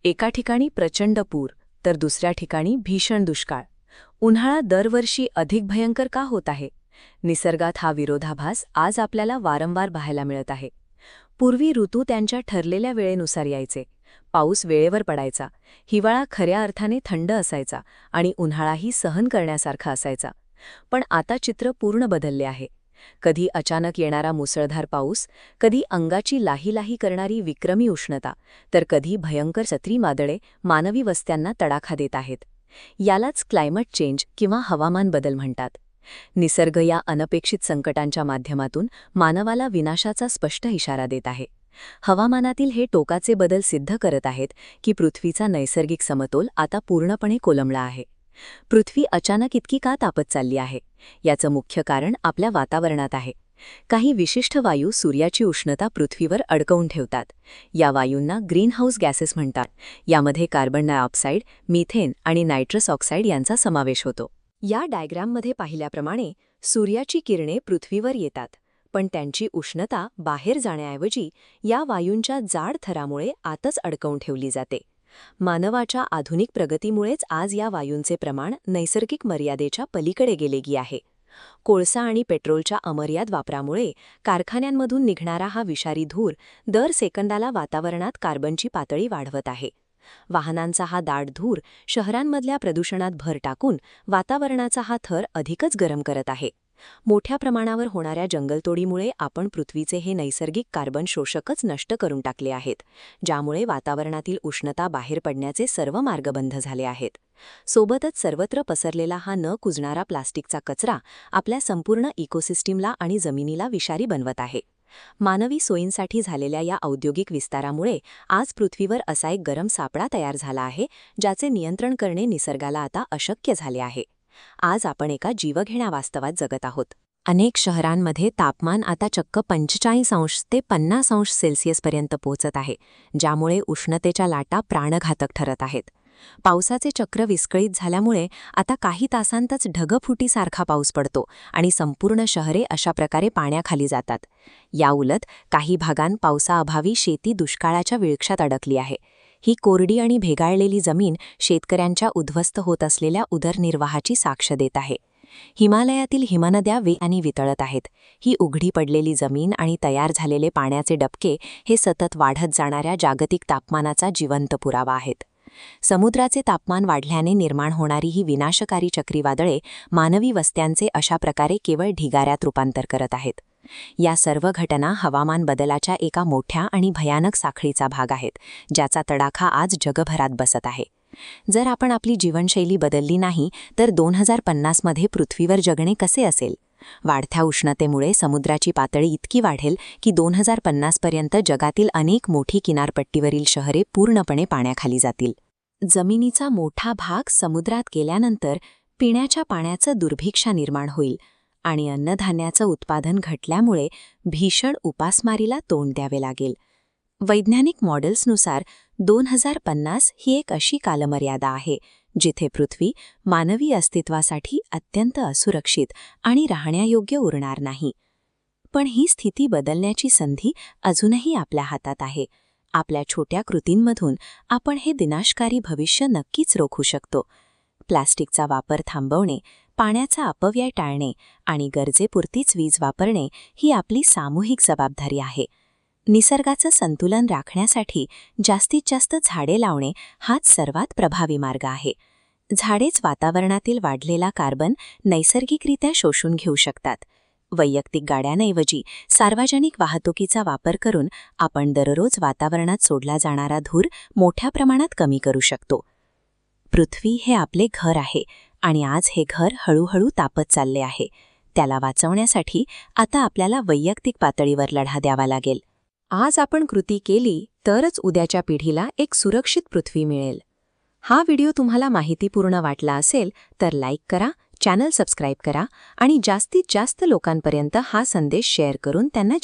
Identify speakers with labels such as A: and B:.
A: एका ठिकाणी प्रचंड पूर तर दुसऱ्या ठिकाणी भीषण दुष्काळ. उन्हाळा दरवर्षी अधिक भयंकर का होत आहे? निसर्गात हा विरोधाभास आज आपल्याला वारंवार पाहायला मिळत आहे. पूर्वी ऋतू त्यांच्या ठरलेल्या वेळेनुसार यायचे. पाऊस वेळेवर पडायचा, हिवाळा खऱ्या अर्थाने थंड असायचा आणि उन्हाळाही सहन करण्यासारखा असायचा. पण आता चित्र पूर्ण बदलले आहे. कधी अचानक येणारा मुसळधार पाऊस, कधी अंगाची लाही करणारी विक्रमी उष्णता, तर कधी भयंकर चक्रीवादळे मानवी वस्त्यांना तडाखा देत आहेत. यालाच क्लायमेट चेंज किंवा हवामान बदल म्हणतात. निसर्ग या अनपेक्षित संकटांच्या माध्यमातून मानवाला विनाशाचा स्पष्ट इशारा देत आहे. हवामानातील हे टोकाचे बदल सिद्ध करत आहेत की पृथ्वीचा नैसर्गिक समतोल आता पूर्णपणे कोलमडला आहे. पृथ्वी अचानक इतकी का तापत चालली आहे? याचं मुख्य कारण आपल्या वातावरणात आहे. काही विशिष्ट वायू सूर्याची उष्णता पृथ्वीवर अडकवून ठेवतात. या वायूंना ग्रीनहाऊस गॅसेस म्हणतात. यामध्ये कार्बन डायऑक्साईड, मिथेन आणि नायट्रस ऑक्साईड यांचा समावेश होतो. या डायग्राममध्ये पाहिल्याप्रमाणे सूर्याची किरणे पृथ्वीवर येतात, पण त्यांची उष्णता बाहेर जाण्याऐवजी या वायूंच्या जाड थरामुळे आतच अडकवून ठेवली जाते. मानवाच्या आधुनिक प्रगतीमुळेच आज या वायूंचे प्रमाण नैसर्गिक मर्यादेच्या पलीकडे गेले आहे. कोळसा आणि पेट्रोलच्या अमर्याद वापरामुळे कारखान्यांमधून निघणारा हा विषारी धूर दर सेकंदाला वातावरणात कार्बनची पातळी वाढवत आहे. वाहनांचा हा दाट धूर शहरांमधल्या प्रदूषणात भर टाकून वातावरणाचा हा थर अधिकच गरम करत आहे. मोठ्या प्रमाणावर होणाऱ्या जंगलतोडीमुळे आपण पृथ्वीचे हे नैसर्गिक कार्बन शोषकच नष्ट करून टाकले आहेत, ज्यामुळे वातावरणातील उष्णता बाहेर पडण्याचे सर्व मार्ग बंद झाले आहेत. सोबतच सर्वत्र पसरलेला हा न कुजणारा प्लास्टिकचा कचरा आपल्या संपूर्ण इकोसिस्टीमला आणि जमिनीला विषारी बनवत आहे. मानवी सोयींसाठी झालेल्या या औद्योगिक विस्तारामुळे आज पृथ्वीवर असा एक गरम सापळा तयार झाला आहे, ज्याचे नियंत्रण करणे निसर्गाला आता अशक्य झाले आहे. आज आपण एका जीवघेण्या वास्तवात जगत आहोत. अनेक शहरांमध्ये तापमान आता चक्क 45 ते 50 सेल्सिअसपर्यंत पोहोचत आहे, ज्यामुळे उष्णतेच्या लाटा प्राणघातक ठरत आहेत. पावसाचे चक्र विस्कळीत झाल्यामुळे आता काही तासांतच ढगफुटीसारखा पाऊस पडतो आणि संपूर्ण शहरे अशा प्रकारे पाण्याखाली जातात. याउलट काही भागांत पावसाअभावी शेती दुष्काळाच्या विळख्यात अडकली आहे. ही कोरडी आणि भेगाळलेली जमीन शेतकऱ्यांच्या उद्ध्वस्त होत असलेल्या उदरनिर्वाहाची साक्ष देत आहे. हिमालयातील हिमनद्या वेगाने वितळत आहेत. ही उघडी पडलेली जमीन आणि तयार झालेले पाण्याचे डबके हे सतत वाढत जाणाऱ्या जागतिक तापमानाचा जिवंत पुरावा आहेत. समुद्राचे तापमान वाढल्याने निर्माण होणारी ही विनाशकारी चक्रीवादळे मानवी वस्त्यांचे अशा प्रकारे केवळ ढिगाऱ्यात रूपांतर करत आहेत. या सर्व घटना हवामान बदलाच्या एका मोठ्या आणि भयानक साखळीचा भाग आहेत, ज्याचा तडाखा आज जगभरात बसत आहे. जर आपण आपली जीवनशैली बदलली नाही तर 2050 मध्ये पृथ्वीवर जगणे कसे असेल? वाढत्या उष्णतेमुळे समुद्राची पातळी इतकी वाढेल की 2050 पर्यंत जगातील अनेक मोठी किनारपट्टीवरील शहरे पूर्णपणे पाण्याखाली जातील. जमिनीचा मोठा भाग समुद्रात गेल्यानंतर पिण्याच्या पाण्याचं दुर्भिक्षा निर्माण होईल आणि अन्नधान्याचं उत्पादन घटल्यामुळे भीषण उपासमारीला तोंड द्यावे लागेल. वैज्ञानिक मॉडेल्सनुसार 2050 ही एक अशी कालमर्यादा आहे जिथे पृथ्वी मानवी अस्तित्वासाठी अत्यंत असुरक्षित आणि राहण्यायोग्य उरणार नाही. पण ही स्थिती बदलण्याची संधी अजूनही आपल्या हातात आहे. आपल्या छोट्या कृतींमधून आपण हे विनाशकारी भविष्य नक्कीच रोखू शकतो. प्लास्टिकचा वापर थांबवणे, पाण्याचा अपव्यय टाळणे आणि गरजेपुरतीच वीज वापरणे ही आपली सामूहिक जबाबदारी आहे. निसर्गाचं संतुलन राखण्यासाठी जास्तीत जास्त झाडे लावणे हाच सर्वात प्रभावी मार्ग आहे. झाडेच वातावरणातील वाढलेला कार्बन नैसर्गिकरित्या शोषून घेऊ शकतात. वैयक्तिक गाड्यांऐवजी सार्वजनिक वाहतुकीचा वापर करून आपण दररोज वातावरणात सोडला जाणारा धूर मोठ्या प्रमाणात कमी करू शकतो. पृथ्वी हे आपले घर आहे आणि आज हे घर हळूहळू तापत चालले आहे. त्याला वाचवण्यासाठी आता आपल्याला वैयक्तिक पातळीवर लढा द्यावा लागेल. आज आपण कृती केली तरच उद्याच्या पिढीला एक सुरक्षित पृथ्वी मिळेल. हा व्हिडिओ तुम्हाला माहितीपूर्ण वाटला असेल तर लाईक करा, चॅनल सबस्क्राईब करा आणि जास्तीत जास्त लोकांपर्यंत हा संदेश शेअर करून त्यांना